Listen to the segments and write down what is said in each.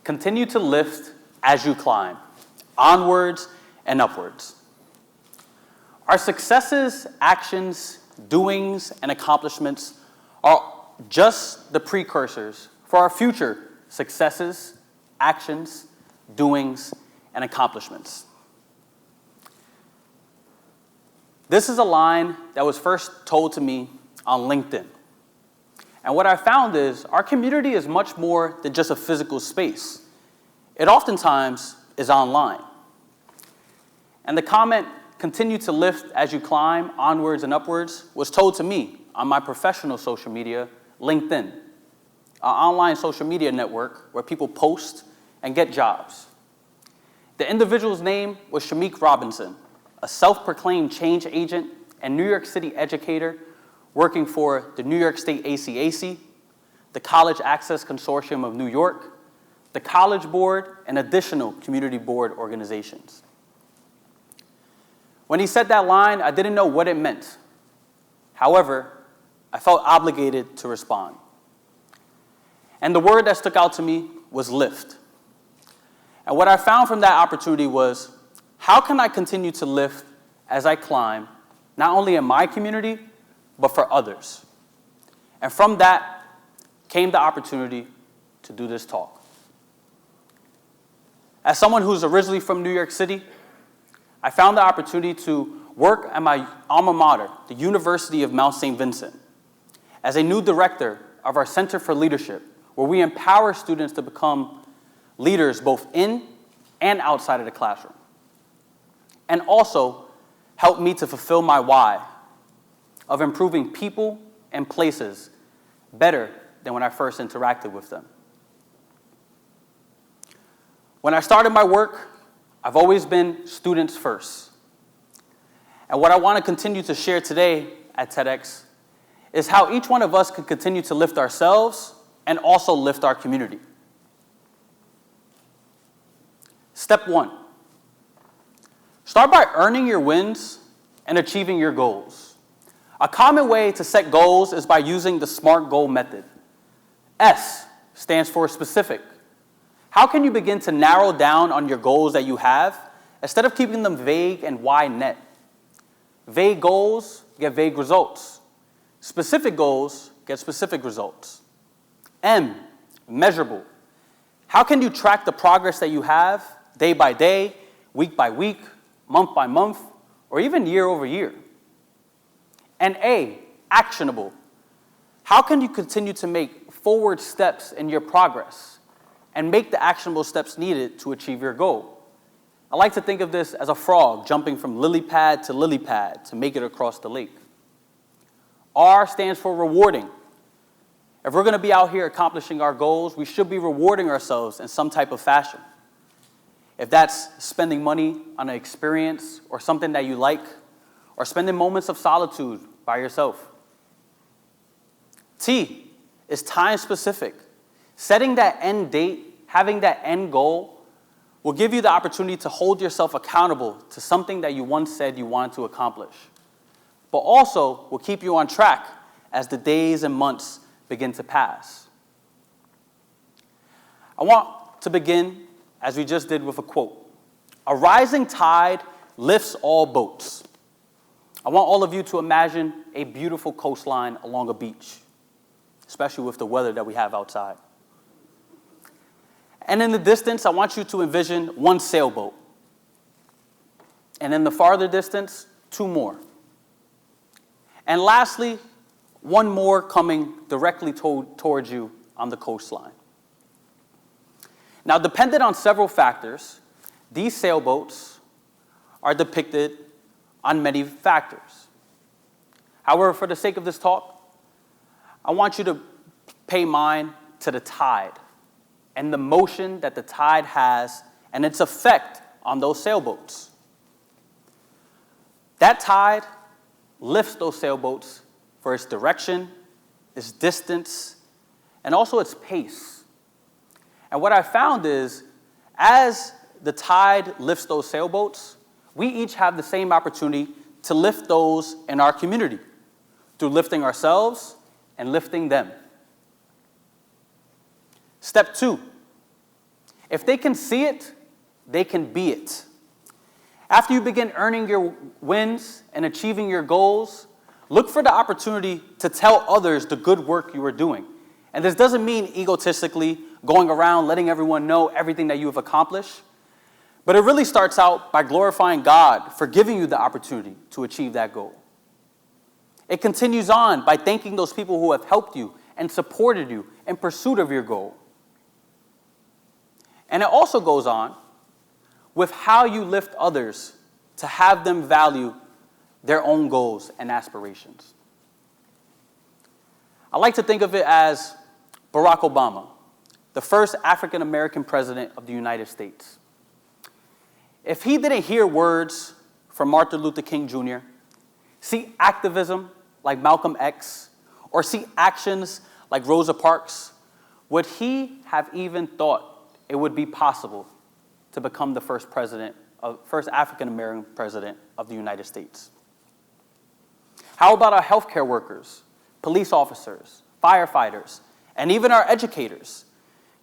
Continue to lift as you climb, onwards and upwards. Our successes, actions, doings, and accomplishments are just the precursors for our future successes, actions, doings, and accomplishments. This is a line that was first told to me on LinkedIn. And what I found is our community is much more than just a physical space. It oftentimes is online. And the comment, continue to lift as you climb, onwards and upwards, was told to me on my professional social media, LinkedIn, an online social media network where people post and get jobs. The individual's name was Shamik Robinson, a self-proclaimed change agent and New York City educator working for the New York State ACAC, the College Access Consortium of New York, the College Board, and additional community board organizations. When he said that line, I didn't know what it meant. However, I felt obligated to respond. And the word that stuck out to me was lift. And what I found from that opportunity was, how can I continue to lift as I climb, not only in my community, but for others? And from that came the opportunity to do this talk. As someone who's originally from New York City, I found the opportunity to work at my alma mater, the University of Mount St. Vincent, as a new director of our Center for Leadership, where we empower students to become leaders both in and outside of the classroom, and also help me to fulfill my why of improving people and places better than when I first interacted with them. When I started my work, I've always been students first. And what I want to continue to share today at TEDx is how each one of us can continue to lift ourselves and also lift our community. Step 1. Start by earning your wins and achieving your goals. A common way to set goals is by using the SMART goal method. S stands for specific. How can you begin to narrow down on your goals that you have instead of keeping them vague and wide net? Vague goals get vague results. Specific goals get specific results. M, measurable. How can you track the progress that you have day by day, week by week, month by month, or even year over year? And A, actionable. How can you continue to make forward steps in your progress and make the actionable steps needed to achieve your goal? I like to think of this as a frog jumping from lily pad to make it across the lake. R stands for rewarding. If we're going to be out here accomplishing our goals, we should be rewarding ourselves in some type of fashion. If that's spending money on an experience or something that you like, or spending moments of solitude by yourself. T is time specific. Setting that end date, having that end goal, will give you the opportunity to hold yourself accountable to something that you once said you wanted to accomplish, but also will keep you on track as the days and months begin to pass. I want to begin, as we just did, with a quote. A rising tide lifts all boats. I want all of you to imagine a beautiful coastline along a beach, especially with the weather that we have outside. And in the distance, I want you to envision one sailboat. And in the farther distance, 2 more. And lastly, 1 more coming directly towards you on the coastline. Now, dependent on several factors, these sailboats are depicted on many factors. However, for the sake of this talk, I want you to pay mind to the tide and the motion that the tide has and its effect on those sailboats. That tide lifts those sailboats for its direction, its distance, and also its pace. And what I found is, as the tide lifts those sailboats, we each have the same opportunity to lift those in our community through lifting ourselves and lifting them. Step 2, If they can see it, they can be it. After you begin earning your wins and achieving your goals, look for the opportunity to tell others the good work you are doing. And this doesn't mean egotistically going around letting everyone know everything that you have accomplished, but it really starts out by glorifying God for giving you the opportunity to achieve that goal. It continues on by thanking those people who have helped you and supported you in pursuit of your goal. And it also goes on with how you lift others to have them value their own goals and aspirations. I like to think of it as Barack Obama, the first African-American president of the United States. If he didn't hear words from Martin Luther King Jr., see activism like Malcolm X, or see actions like Rosa Parks, would he have even thought it would be possible to become the first African-American president of the United States? How about our healthcare workers, police officers, firefighters, and even our educators?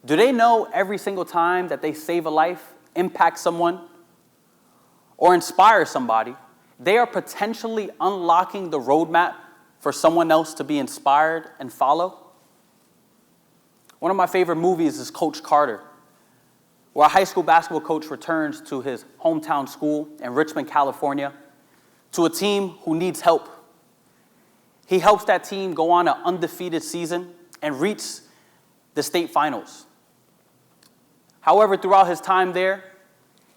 Do they know every single time that they save a life, impact someone, or inspire somebody, they are potentially unlocking the roadmap for someone else to be inspired and follow? One of my favorite movies is Coach Carter, where a high school basketball coach returns to his hometown school in Richmond, California, to a team who needs help. He helps that team go on an undefeated season and reach the state finals. However, throughout his time there,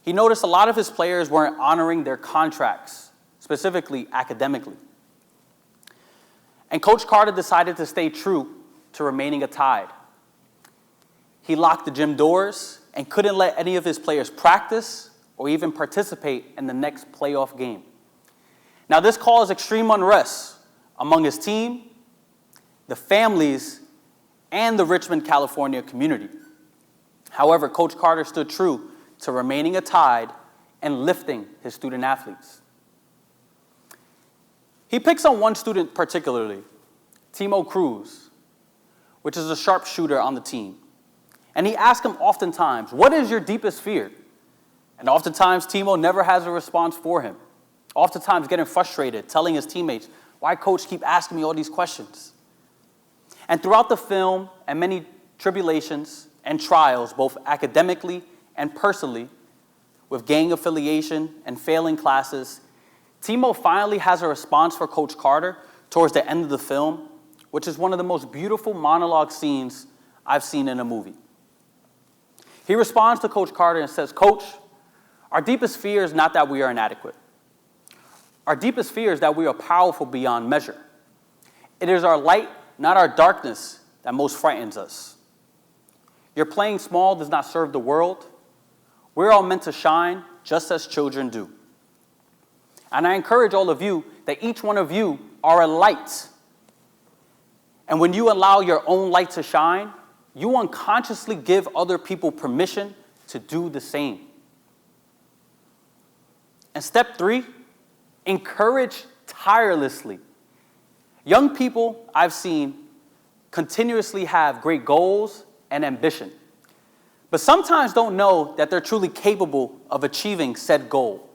he noticed a lot of his players weren't honoring their contracts, specifically academically. And Coach Carter decided to stay true to remaining a Tide. He locked the gym doors and couldn't let any of his players practice or even participate in the next playoff game. Now, this caused extreme unrest among his team, the families, and the Richmond, California community. However, Coach Carter stood true to remaining a Tide and lifting his student athletes. He picks on one student particularly, Timo Cruz, which is a sharpshooter on the team. And he asks him oftentimes, "What is your deepest fear?" And oftentimes, Timo never has a response for him. Oftentimes getting frustrated, telling his teammates, "Why, coach, keep asking me all these questions?" And throughout the film and many tribulations and trials, both academically and personally, with gang affiliation and failing classes, Timo finally has a response for Coach Carter towards the end of the film, which is one of the most beautiful monologue scenes I've seen in a movie. He responds to Coach Carter and says, "Coach, our deepest fear is not that we are inadequate. Our deepest fear is that we are powerful beyond measure. It is our light, not our darkness, that most frightens us. Your playing small does not serve the world. We're all meant to shine just as children do. And I encourage all of you that each one of you are a light. And when you allow your own light to shine, you unconsciously give other people permission to do the same." And step 3, encourage tirelessly. Young people I've seen continuously have great goals and ambition, but sometimes don't know that they're truly capable of achieving said goal.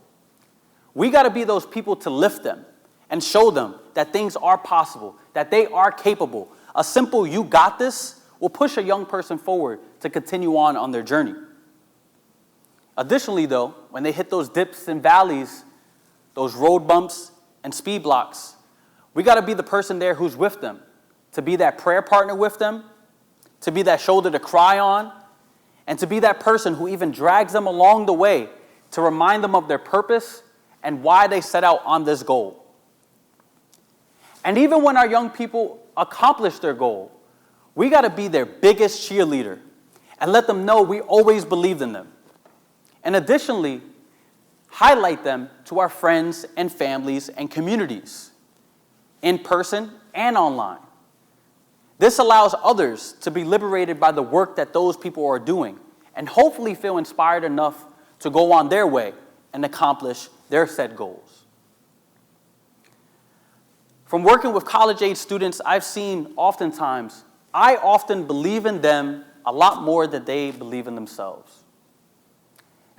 We got to be those people to lift them and show them that things are possible, that they are capable. A simple "you got this" will push a young person forward to continue on their journey. Additionally, though, when they hit those dips and valleys, those road bumps and speed blocks, we got to be the person there who's with them, to be that prayer partner with them, to be that shoulder to cry on, and to be that person who even drags them along the way to remind them of their purpose and why they set out on this goal. And even when our young people accomplish their goal, we got to be their biggest cheerleader and let them know we always believed in them. And additionally, highlight them to our friends and families and communities, in person and online. This allows others to be liberated by the work that those people are doing and hopefully feel inspired enough to go on their way and accomplish their set goals. From working with college-age students, I've seen I often believe in them a lot more than they believe in themselves.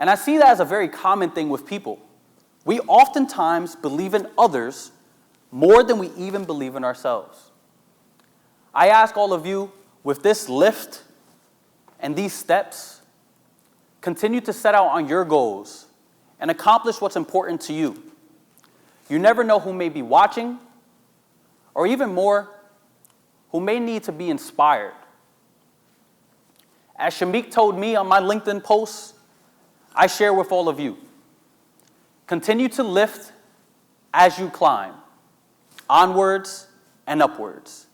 And I see that as a very common thing with people. We oftentimes believe in others more than we even believe in ourselves. I ask all of you, with this lift and these steps, continue to set out on your goals and accomplish what's important to you. You never know who may be watching, or even more, who may need to be inspired. As Shamik told me on my LinkedIn post, I share with all of you. Continue to lift as you climb, onwards and upwards.